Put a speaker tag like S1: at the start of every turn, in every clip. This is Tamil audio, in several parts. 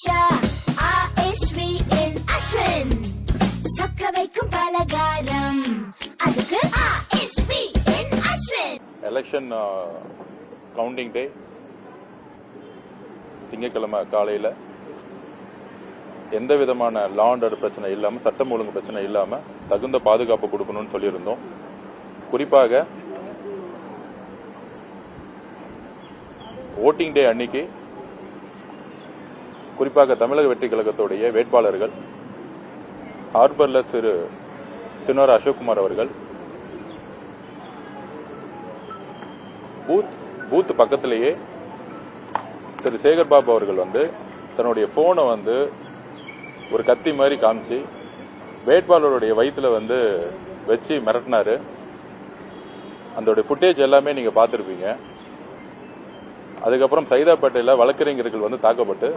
S1: Aisha, Aishvi in Ashwin. Sakka vaikkum palagaram. Adukku Aishvi in Ashwin.
S2: Election counting டே திங்கட்கிழமை காலையில் எந்த விதமான லா அண்ட் ஆர்டர் பிரச்சனை இல்லாமல் சட்டம் ஒழுங்கு பிரச்சனை இல்லாமல் தகுந்த பாதுகாப்பு கொடுக்கணும்னு சொல்லியிருந்தோம். குறிப்பாக ஓட்டிங் டே அன்னைக்கு குறிப்பாக தமிழக வெற்றி கழகத்துடைய வேட்பாளர்கள் ஹார்பர்ல சின்னோர் அசோக்குமார் அவர்கள் பூத் பக்கத்திலேயே திரு சேகர்பாபு அவர்கள் தன்னுடைய போனை ஒரு கத்தி மாதிரி காமிச்சு வேட்பாளருடைய வயிற்றுல வச்சு மிரட்டினாரு. அந்த ஃபுட்டேஜ் எல்லாமே நீங்க பார்த்திருப்பீங்க. அதுக்கப்புறம் சைதாப்பேட்டையில் வழக்கறிஞர்கள் தாக்கப்பட்டு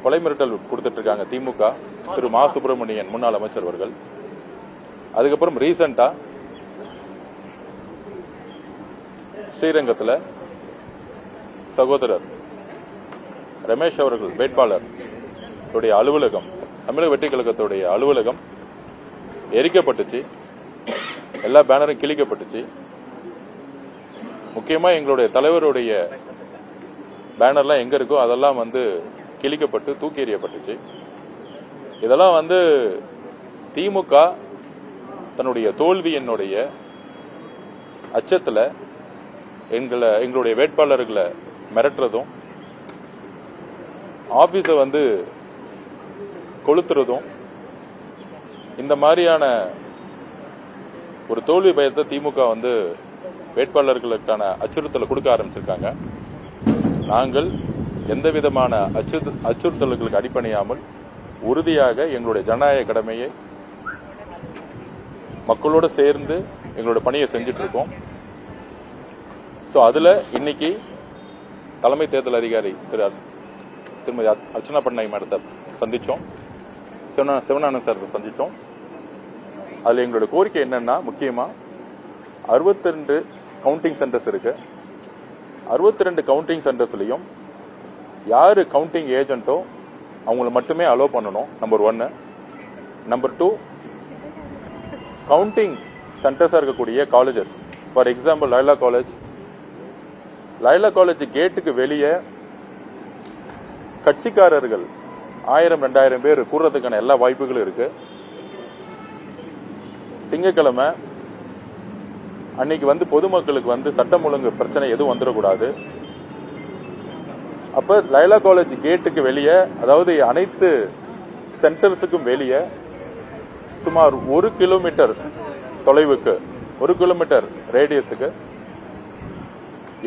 S2: கொலை மிரட்டல் கொடுத்துட்டு இருக்காங்க திமுக திரு மா சுப்பிரமணியன் முன்னாள் அமைச்சர் அவர்கள். அதுக்கப்புறம் ரீசெண்டா ஸ்ரீரங்கத்தில் சகோதரர் ரமேஷ் அவர்கள் வேட்பாளர் அலுவலகம் தமிழக வெற்றி கழகத்துடைய அலுவலகம் எரிக்கப்பட்டுச்சு. எல்லா பேனரும் கிழிக்கப்பட்டுச்சு. முக்கியமா எங்களுடைய தலைவருடைய பேனர்லாம் எங்க இருக்கோ அதெல்லாம் கிழிக்கப்பட்டு தூக்கி எறியப்பட்டுச்சு. இதெல்லாம் திமுக தன்னுடைய தோல்வியினுடைய அச்சத்துல எங்களுடைய வேட்பாளர்களை மிரட்டுறதும் ஆபீஸ கொளுத்துறதும் இந்த மாதிரியான ஒரு தோல்வி பயத்தை திமுக வேட்பாளர்களுக்கான அச்சுறுத்தலை கொடுக்க ஆரம்பிச்சிருக்காங்க. நாங்கள் எந்த விதமான அச்சுறுத்தல்களுக்கு அடிப்பணியாமல் உறுதியாக எங்களுடைய ஜனநாயக கடமையை மக்களோடு சேர்ந்து எங்களுடைய பணியை செஞ்சுட்டு இருக்கோம். அதுல இன்னைக்கு தலைமை தேர்தல் அதிகாரி திருமதி அர்ச்சனா பட்நாயக் மேடத்தை சந்திச்சோம். சிவனானந்த் சார் சந்திச்சோம். அதுல எங்களுடைய கோரிக்கை என்னன்னா, முக்கியமா 62 கவுண்டிங் சென்டர்ஸ் இருக்கு. 62 கவுண்டிங் சென்டர்ஸ்லயும் யாரு கவுண்டிங் ஏஜென்ட்டோ அவங்களை மட்டுமே அலோவ் பண்ணணும். நம்பர் 1. நம்பர் 2, கவுண்டிங் சென்டர்ஸா இருக்கக்கூடிய colleges, for example Laila college கேட்டுக்கு வெளியே கட்சிக்காரர்கள் 1000-2000 பேர் கூடுறதுக்கான எல்லா வாய்ப்புகளும் இருக்கு. திங்கட்கிழமை அன்னைக்கு பொதுமக்களுக்கு சட்டம் ஒழுங்கு பிரச்சனை எதுவும் வந்துடக்கூடாது. அப்ப லைலா காலேஜ் கேட்டுக்கு வெளியே, அதாவது அனைத்து சென்டர்ஸுக்கும் வெளியே சுமார் 1 கிலோமீட்டர் தொலைவுக்கு, 1 கிலோமீட்டர் ரேடியஸுக்கு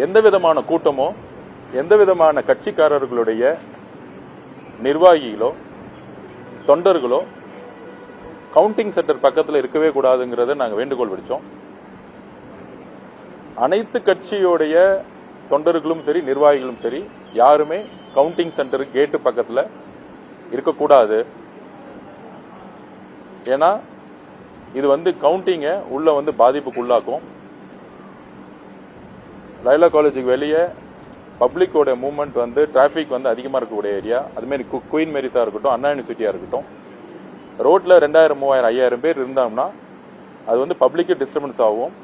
S2: எந்த விதமான கூட்டமோ எந்த விதமான கட்சிக்காரர்களுடைய நிர்வாகிகளோ தொண்டர்களோ கவுண்டிங் சென்டர் பக்கத்தில் இருக்கவே கூடாதுங்கிறத நாங்கள் வேண்டுகோள் விடுச்சோம். அனைத்து கட்சியோடைய தொண்டர்களும் சரி நிர்வாகிகளும் சரி யாருமே கவுண்டிங் சென்டர் கேட்டு பக்கத்தில் இருக்கக்கூடாது. ஏன்னா இது கவுண்டிங்க உள்ள பாதிப்புக்குள்ளாக்கும். லைலா காலேஜுக்கு வெளியே பப்ளிக்கோட மூவ்மெண்ட் டிராபிக் அதிகமா இருக்கக்கூடிய ஏரியா. அது மாதிரி குயின் மேரிஸா இருக்கட்டும், அண்ணா யூனிவர்சிட்டியா இருக்கட்டும், ரோட்ல 2000, 3000, 5000 பேர் இருந்தாங்கன்னா அது பப்ளிக்கு டிஸ்டர்பன்ஸ் ஆகும்.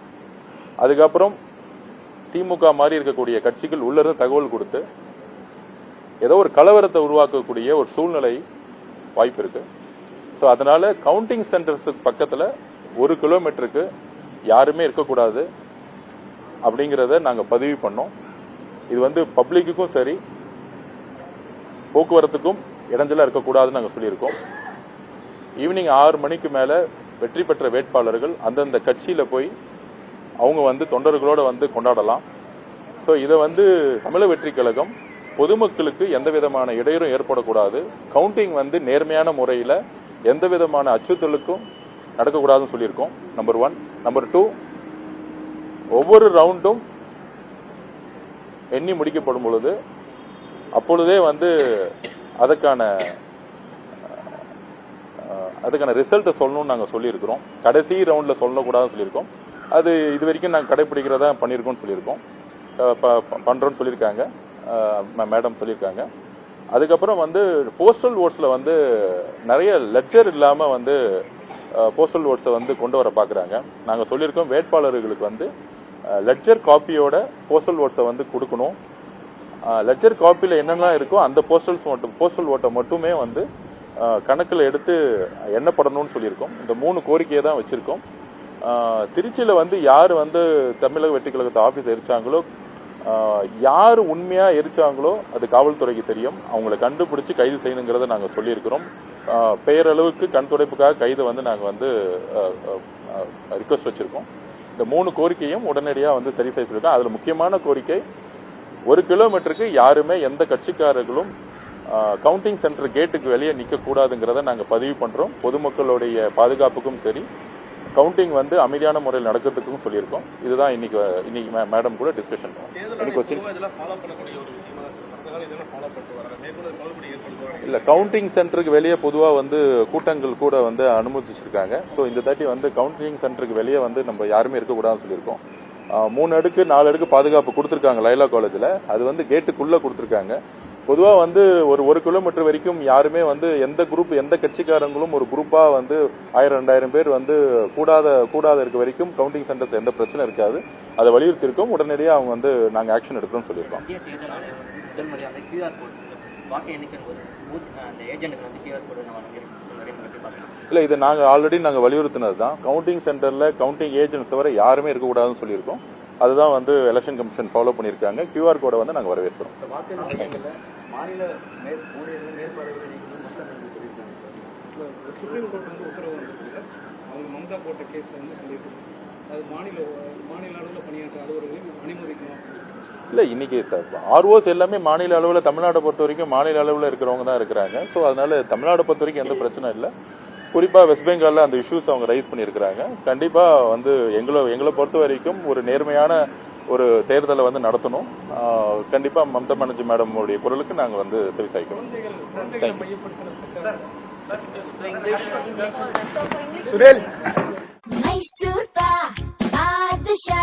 S2: அதுக்கப்புறம் திமுக மாதிரி இருக்கக்கூடிய கட்சிகள் உள்ள இருந்து தகவல் கொடுத்து ஏதோ ஒரு கலவரத்தை உருவாக்கக்கூடிய ஒரு சூழ்நிலை வாய்ப்பு இருக்கு. அதனால கவுண்டிங் சென்டர்ஸ் பக்கத்துல 1 கிலோமீட்டருக்கு யாருமே இருக்கக்கூடாது அப்படிங்கறத நாங்க பதிவு பண்ணோம். இது பப்ளிக்குக்கும் சரி போக்குவரத்துக்கும் இடைஞ்சலா இருக்கக்கூடாதுன்னு நாங்க சொல்லியிருக்கோம். ஈவினிங் 6 மணிக்கு மேல வெற்றி பெற்ற வேட்பாளர்கள் அந்தந்த கட்சியில போய் அவங்க தொண்டர்களோட கொண்டாடலாம். இதை தமிழக வெற்றி கழகம் பொதுமக்களுக்கு எந்த விதமான இடையூறும் ஏற்படக்கூடாது, கவுண்டிங் நேர்மையான முறையில் எந்த விதமான அச்சுறுத்தலுக்கும் நடக்கக்கூடாதுன்னு சொல்லியிருக்கோம். நம்பர் 1. நம்பர் 2, ஒவ்வொரு ரவுண்டும் எண்ணி முடிக்கப்படும் பொழுது அப்பொழுதே அதுக்கான ரிசல்ட்டை சொல்லணும்னு நாங்கள் சொல்லியிருக்கிறோம். கடைசி ரவுண்ட்ல சொல்லக்கூடாதுன்னு சொல்லியிருக்கோம். அது இது வரைக்கும் நாங்கள் கடைபிடிக்கிறதா பண்ணியிருக்கோம்னு சொல்லியிருக்கோம், பண்றோம்னு சொல்லியிருக்காங்க, மேடம் சொல்லியிருக்காங்க. அதுக்கப்புறம் வந்து போஸ்டல் ஓட்ஸ்ல வந்து நிறைய லெட்ஜர் இல்லாம வந்து போஸ்டல் ஓட்ஸை வந்து கொண்டு வர பாக்குறாங்க. நாங்க சொல்லியிருக்கோம் வேட்பாளர்களுக்கு வந்து லெட்ஜர் காப்பியோட போஸ்டல் ஓட்ஸை வந்து கொடுக்கணும். லெட்ஜர் காப்பியில என்னெல்லாம் இருக்கோ அந்த போஸ்டல் ஓட்டை மட்டுமே வந்து கணக்கில் எடுத்து எண்ணப்படணும்னு சொல்லியிருக்கோம். இந்த 3 கோரிக்கையை தான் வச்சிருக்கோம். திருச்சியில வந்து யாரு வந்து தமிழக வெற்றி கழகத்தை ஆபீஸ் எரிச்சாங்களோ, யாரு உண்மையா எரிச்சாங்களோ அது காவல்துறைக்கு தெரியும். அவங்களை கண்டுபிடிச்சு கைது செய்யணுங்கிறத நாங்க சொல்லியிருக்கிறோம். பெயரளவுக்கு கண் துடைப்புக்காக கைதை வந்து நாங்க வந்து ரிக்வஸ்ட் வச்சிருக்கோம். இந்த 3 கோரிக்கையும் உடனடியாக வந்து சரி செய்ய சொல்லியிருக்கோம். அதுல முக்கியமான கோரிக்கை 1 கிலோமீட்டருக்கு யாருமே எந்த கட்சிக்காரர்களும் கவுண்டிங் சென்டர் கேட்டுக்கு வெளியே நிக்க கூடாதுங்கிறத நாங்க பதிவு பண்றோம். பொதுமக்களுடைய பாதுகாப்புக்கும் சரி, கவுண்டிங் வந்து அமைதியான முறையில் நடக்கிறதுக்கும் சொல்லியிருக்கோம். இதுதான் இன்னைக்கு மேடம் கூட டிஸ்கஷன். இல்ல, கவுண்டிங் சென்டருக்கு வெளியே பொதுவா வந்து கூட்டங்கள் கூட வந்து அனுமதிச்சிருக்காங்க. சோ இந்த தாட்டி வந்து கவுண்டிங் சென்டருக்கு வெளியே வந்து நம்ம யாருமே இருக்கக்கூடாதுன்னு சொல்லியிருக்கோம். 3 அடுக்கு 4 அடுக்கு பாதுகாப்பு கொடுத்திருக்காங்க லைலா காலேஜ்ல. அது வந்து கேட்டுக்குள்ள கொடுத்திருக்காங்க. பொதுவா வந்து ஒரு 1 கிலோமீட்டர் வரைக்கும் யாருமே வந்து எந்த குரூப் எந்த கட்சிக்காரங்களும் ஒரு குரூப்பா வந்து 1000-2000 பேர் வந்து கூடாத இருக்க வரைக்கும் கவுண்டிங் சென்டர்ஸ் எந்த பிரச்சனை இருக்காது. அதை வலியுறுத்தி இருக்கோம். உடனடியாக அவங்க வந்து நாங்க ஆக்ஷன் எடுக்கிறோம் சொல்லியிருக்கோம். இல்ல, இது நாங்க ஆல்ரெடி வலியுறுத்தினது தான். கவுண்டிங் சென்டர்ல கவுண்டிங் ஏஜென்ட்ஸ் வரை யாருமே இருக்கக்கூடாதுன்னு சொல்லியிருக்கோம். அதுதான் வந்து எலெக்ஷன் கமிஷன் ஃபாலோ பண்ணியிருக்காங்க. கியூஆர் கோடை வந்து நாங்க வரவேற்கிறோம்.
S3: சுப்ரீம் கோர்ட் வந்து உத்தரவு வந்திருக்கு. அவங்க மம்தா போட்ட கேஸ்ல வந்து சொல்லியிருக்காங்க அது மாநில அளவில் பணியாற்ற அது ஒரு அனுமதிக்கணும்.
S2: இல்ல, இன்னைக்கு ஆர்ஓஸ் எல்லாமே மாநில அளவில், தமிழ்நாட்டை பொறுத்த வரைக்கும் மாநில அளவில் இருக்கிறவங்க தான் இருக்கிறாங்க. ஸோ அதனால தமிழ்நாட்டை பொறுத்த வரைக்கும் எந்த பிரச்சனை இல்லை. குறிப்பா வெஸ்ட் பெங்கால்ல அந்த இஷ்யூஸ் அவங்க ரைஸ் பண்ணியிருக்கிறாங்க. கண்டிப்பா வந்து எங்களை பொறுத்த வரைக்கும் ஒரு நேர்மையான ஒரு தேர்தலை வந்து நடத்தணும். கண்டிப்பா மம்தா பானர்ஜி மேடம் உடைய குரலுக்கு நாங்க வந்து செவிசாய்க்கிறோம்.
S1: மைசூர் பா பாதுஷா